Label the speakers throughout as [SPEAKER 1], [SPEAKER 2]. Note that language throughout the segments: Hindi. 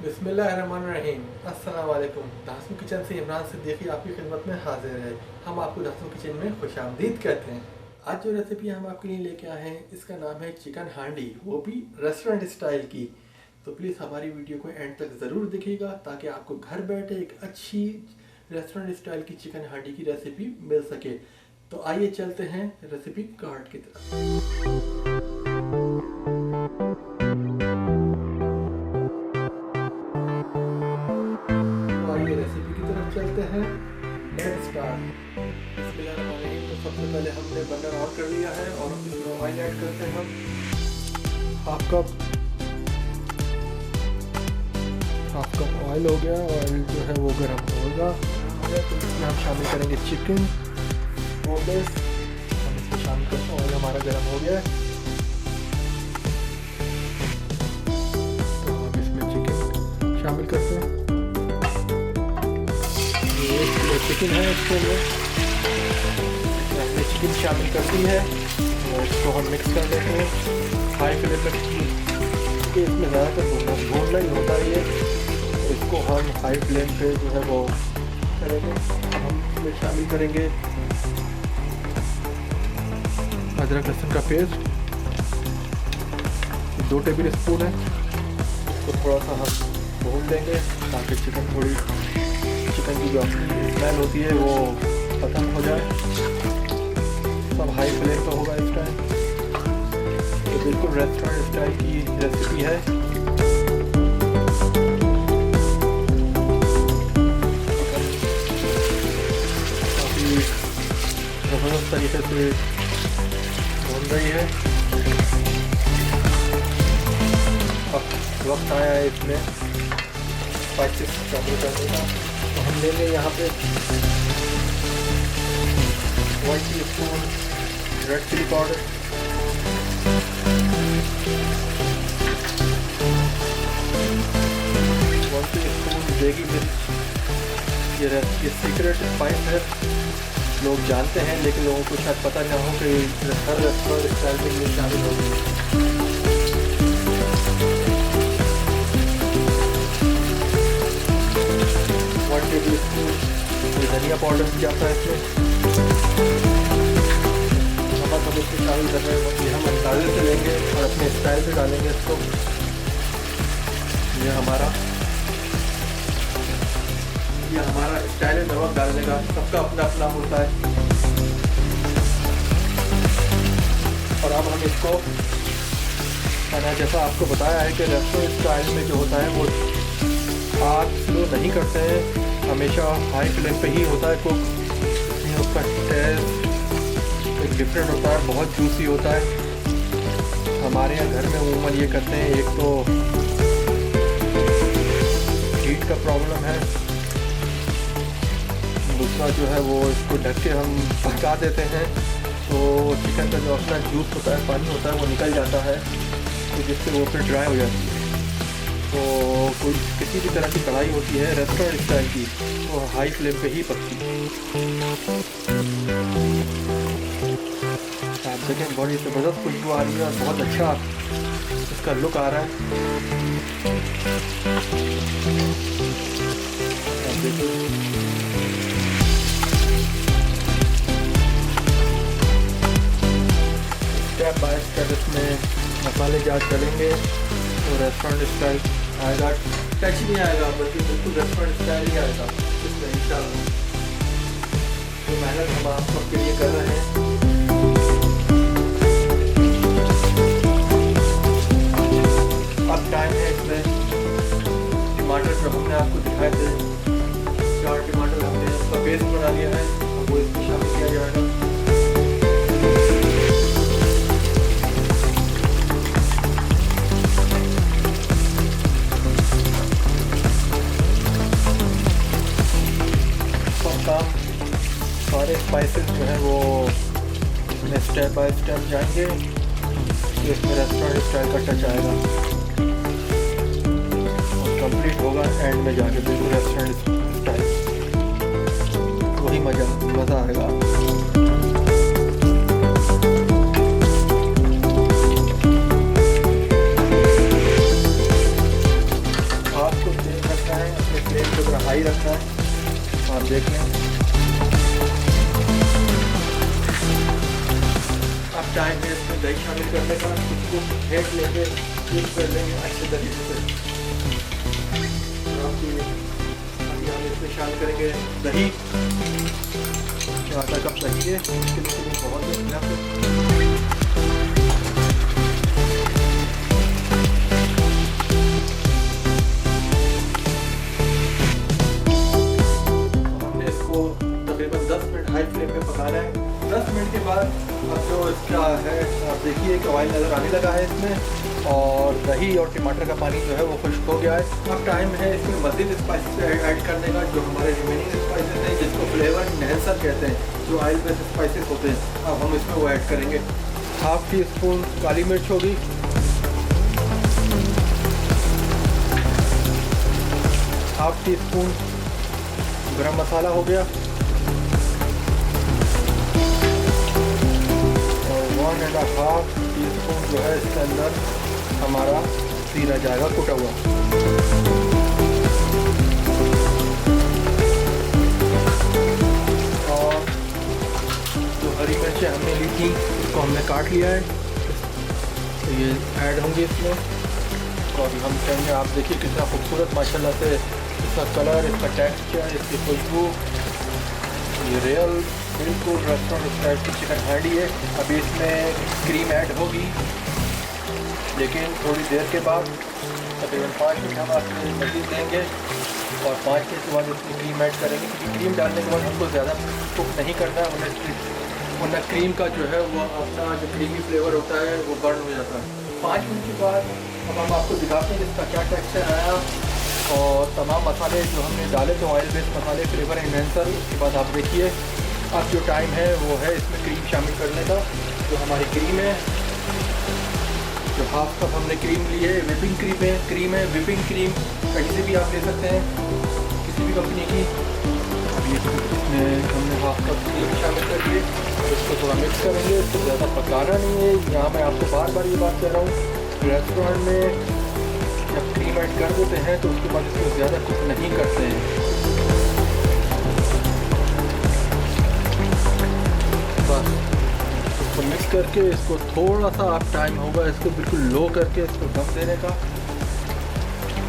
[SPEAKER 1] बिस्मिल्लाहिर्रहमानिर्रहीम। अस्सलाम वालेकुम। धांसू किचन से इमरान सिद्दीकी आपकी खिदमत में हाजिर है। हम आपको धांसू किचन में खुशामदीद कहते हैं। आज जो रेसिपी हम आपके लिए लेके आए हैं इसका नाम है चिकन हांडी, वो भी रेस्टोरेंट स्टाइल की। तो प्लीज़ हमारी वीडियो को एंड तक ज़रूर देखिएगा ताकि आपको घर बैठे एक अच्छी रेस्टोरेंट स्टाइल की चिकन हांडी की रेसिपी मिल सके। तो आइए चलते हैं रेसिपी कार्ड की तरफ। रेसिपी की तरफ चलते हैं। Let's start. तो सबसे पहले हमने बर्नर ऑन कर लिया है और इसमें ऑयल ऐड करते हैं हम। हाफ कप ऑयल हो गया। ऑयल जो है वो गर्म होगा तो इसमें हम शामिल करेंगे चिकन बोनलेस। हम इसको शामिल करते हैं। ऑयल हमारा गर्म हो गया है तो हम इसमें चिकन शामिल करते हैं। चिकन है इसके लिए हमने चिकन शामिल कर दी है और इसको हम मिक्स कर देते हैं हाई फ्लेम पर। इसमें ज़्यादातर भूनना ही होता है ये, इसको हम हाई फ्लेम पे जो है वो करेंगे। हम इसमें शामिल करेंगे अदरक लहसुन का पेस्ट 2 टेबल स्पून है। इसको थोड़ा सा हम भून देंगे ताकि चिकन की जो स्मेल होती है वो ख़त्म हो जाए। सब हाई फ्लेम पे होगा इस टाइम। ये बिल्कुल रेस्टोरेंट स्टाइल की रेसिपी है। काफ़ी ज़बरदस्त तरीके से बन रही है। अब वक्त आया है इसमें स्पाइसेस शामिल करने का। तो हम लेंगे यहाँ पे 1 teaspoon red chilli powder, 1 teaspoon देगी मिर्च। ये सीक्रेट स्पाइस है, लोग जानते हैं लेकिन लोगों को शायद पता ना हो कि हर रेस्टोरेंट स्टाइल में ये शामिल होगी। 1 टेबल स्पून धनिया पाउडर भी जाता है इसमें। नमक हम इसमें शामिल कर रहे हैं, ये हम अंदाजे से लेंगे और अपने स्टाइल से डालेंगे इसको। ये हमारा स्टाइल है नमक डालने का, सबका अपना अपना होता है। और अब हम इसको मैंने जैसा आपको बताया है कि रेस्टोरेंट स्टाइल में जो होता है वो आग स्लो नहीं करते हैं, हमेशा हाई फ्लेम पे ही होता है कुक। उसका टेस्ट एक डिफरेंट होता है, बहुत जूसी होता है। हमारे यहाँ घर में उमूमन ये करते हैं, एक तो हीट का प्रॉब्लम है, दूसरा जो है वो इसको ढक के हम पका देते हैं तो चिकन का जो अपना जूस होता है, पानी होता है वो निकल जाता है, तो जिससे वो फिर ड्राई हो जाती है। तो कोई किसी भी तरह की कढ़ाई होती है रेस्टोरेंट स्टाइल की वो हाई फ्लेम पे ही पकती है। आप देखें बड़ी ज़बरदस्त खुशबू आ रही है और बहुत अच्छा इसका लुक आ रहा है। आप देखिए स्टेप बाय स्टेप इसमें मसाले जाट चलेंगे तो रेस्टोरेंट स्टाइल आएगा। टच नहीं आएगा बल्कि बिल्कुल रेस्टोरेंट स्टाइल ही आएगा इसमें इंशाल्लाह। तो मेहनत हम आप सबके लिए कर रहे हैं। अब टाइम है इसमें टमाटर जो हमने आपको दिखाए थे, 4 टमाटर हमने उसका पेस्ट बना लिया है, वो इसमें शामिल किया जाएगा। सारे स्पाइसेस जो हैं वो इसमें स्टेप बाय स्टेप जाएंगे तो इसमें रेस्टोरेंट स्टाइल का टच आएगा और कंप्लीट होगा एंड में जाके बिल्कुल रेस्टोरेंट स्टाइल। वही मज़ा आएगा। टाइम है इसमें दही शामिल करने का। इसको फेंट लेंगे, मिक्स कर लेंगे अच्छे तरीके से। अभी हम इसमें शामिल करेंगे दही, आधा कप दही है, इसके लिए बहुत तकरीबन 10 मिनट हाई फ्लेम पे पकाना है। 10 मिनट के बाद अब जो इसका है आप देखिए कि ऑयल नज़र आने लगा है इसमें, और दही और टमाटर का पानी जो है वो खुश्क हो गया है। अब टाइम है इसमें मज़ीद स्पाइसेस ऐड करने का, जो हमारे रिमेनिंग स्पाइसेस हैं जिसको फ्लेवर एनहेंसर कहते हैं, जो ऑयल बेस्ड स्पाइसेस होते हैं। अब हम इसमें वो ऐड करेंगे। 1/2 टीस्पून काली मिर्च होगी, 1/2 टीस्पून गरम मसाला हो गया, 1.5 टीस्पून जो है इसके अंदर हमारा जीरा जाएगा कुटा हुआ। और जो हरी मिर्चें हमने ली थी उसको हमने काट लिया है, तो ये ऐड होंगे इसमें। और हम कहेंगे, आप देखिए कितना खूबसूरत माशाल्लाह से इसका कलर, इसका टेक्सचर, इसकी खुशबू, ये रियल बिल्कुल रेस्टोरेंट स्टाइल की चिकन हांडी है। अभी इसमें क्रीम ऐड होगी, लेकिन थोड़ी देर के बाद तकरीबन 5 मिनट हम आपको मज़ीद देंगे, और 5 मिनट के बाद इसमें क्रीम ऐड करेंगे, क्योंकि क्रीम डालने के बाद हमको ज़्यादा कुक नहीं करना है, वरना क्रीम का जो है वो अपना जो क्रीमी फ्लेवर होता है वो बर्न हो जाता है। 5 मिनट के बाद अब हम आपको दिखाते हैं इसका क्या टेक्सचर आया, और तमाम मसाले जो हमने डाले थे ऑयल बेस्ड मसाले, फ्लेवर एनहेंसर। उसके बाद आप देखिए अब जो टाइम है वो है इसमें क्रीम शामिल करने का। जो हमारी क्रीम है, जो 1/2 कप हमने क्रीम ली है, विपिंग क्रीम है, विपिंग क्रीम कहीं से भी आप ले सकते हैं, किसी भी कंपनी की। अब ये इसमें हमने 1/2 कप क्रीम शामिल कर दिए, इसको थोड़ा मिक्स करेंगे। इसको ज़्यादा पकाना नहीं है। यहाँ मैं आपको बार बार ये बात कह रहा हूँ, रेस्टोरेंट में जब क्रीम ऐड कर देते हैं तो उसके बाद इसको ज़्यादा कुक नहीं करते हैं। बस इसको मिक्स करके इसको थोड़ा सा आप टाइम होगा इसको बिल्कुल लो करके इसको दम देने का,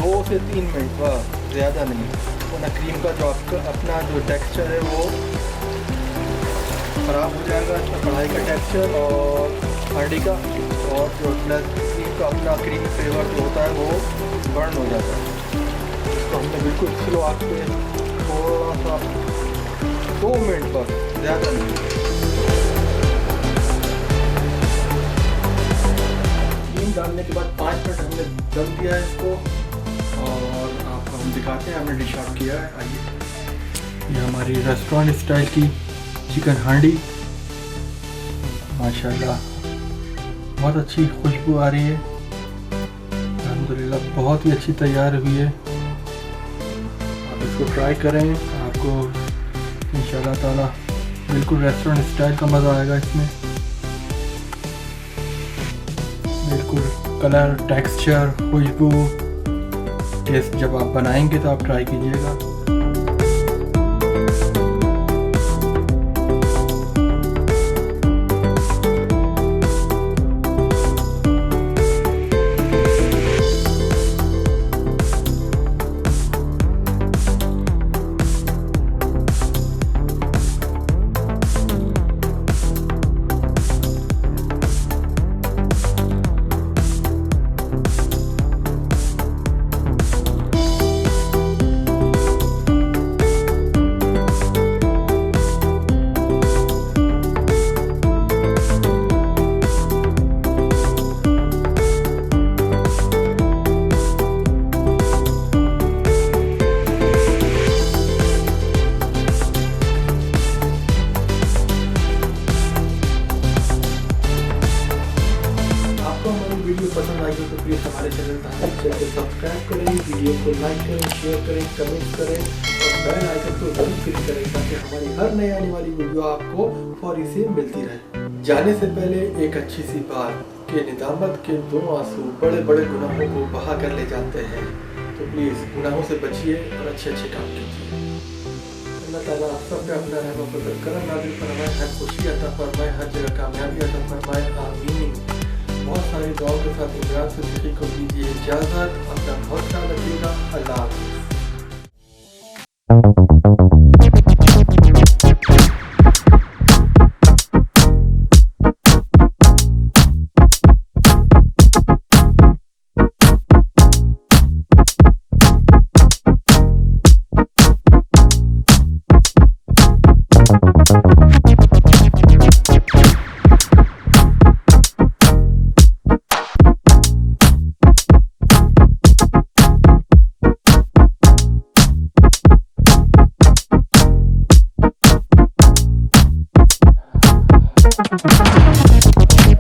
[SPEAKER 1] 2 से 3 मिनट, बस ज़्यादा नहीं, वरना क्रीम का जो आपका अपना जो टेक्सचर है वो ख़राब हो जाएगा, इसका कढ़ाई का टेक्सचर और हांडी का, और जो क्रीम का अपना क्रीमी फ्लेवर जो होता है वो बर्न हो जाता है। इसको हमने बिल्कुल स्लो आंच पे थोड़ा सा 2 मिनट बस, ज़्यादा नहीं। क्रीम डालने के बाद 5 मिनट हमने दम दिया है इसको, और आपको हम दिखाते हैं हमने डिश आउट किया है। आइए, ये हमारी रेस्टोरेंट स्टाइल की चिकन हांडी माशाल्लाह बहुत अच्छी खुशबू आ रही है, अल्हम्दुलिल्लाह बहुत ही अच्छी तैयार हुई है। आप इसको ट्राई करें, आपको इंशाल्लाह ताला बिल्कुल रेस्टोरेंट स्टाइल का मज़ा आएगा इसमें। बिल्कुल कलर, टेक्सचर, खुशबू, टेस्ट जब आप बनाएंगे तो आप ट्राई कीजिएगा। पसंद आई हो तो प्लीज़ हमारे चैनल को सब्सक्राइब करें, वीडियो को लाइक करें, शेयर करें, कमेंट करें और बेल आइकन को जरूर क्लिक करें ताकि हमारी हर नई आने वाली वीडियो आपको फौरी से मिलती रहे। जाने से पहले एक अच्छी सी बात कि निदामत के 2 आंसू बड़े बड़े गुनाहों को बहा कर ले जाते हैं, तो प्लीज़ गुनाहों से बचिए और अच्छे अच्छे काम कीजिए। अल्लाह ताला आप सब पे अपना रहमत फजल करम नाज़िल फरमाए, हर खुशी अता फरमाए, हर जगह कामयाबी अता फरमाए, आमीन। बहुत सारी दुआओं के साथ इमरान सिद्दीकी को दीजिए इजाज़त। अपना बहुत ख्याल रखिएगा। अल्लाह हाफ़िज़।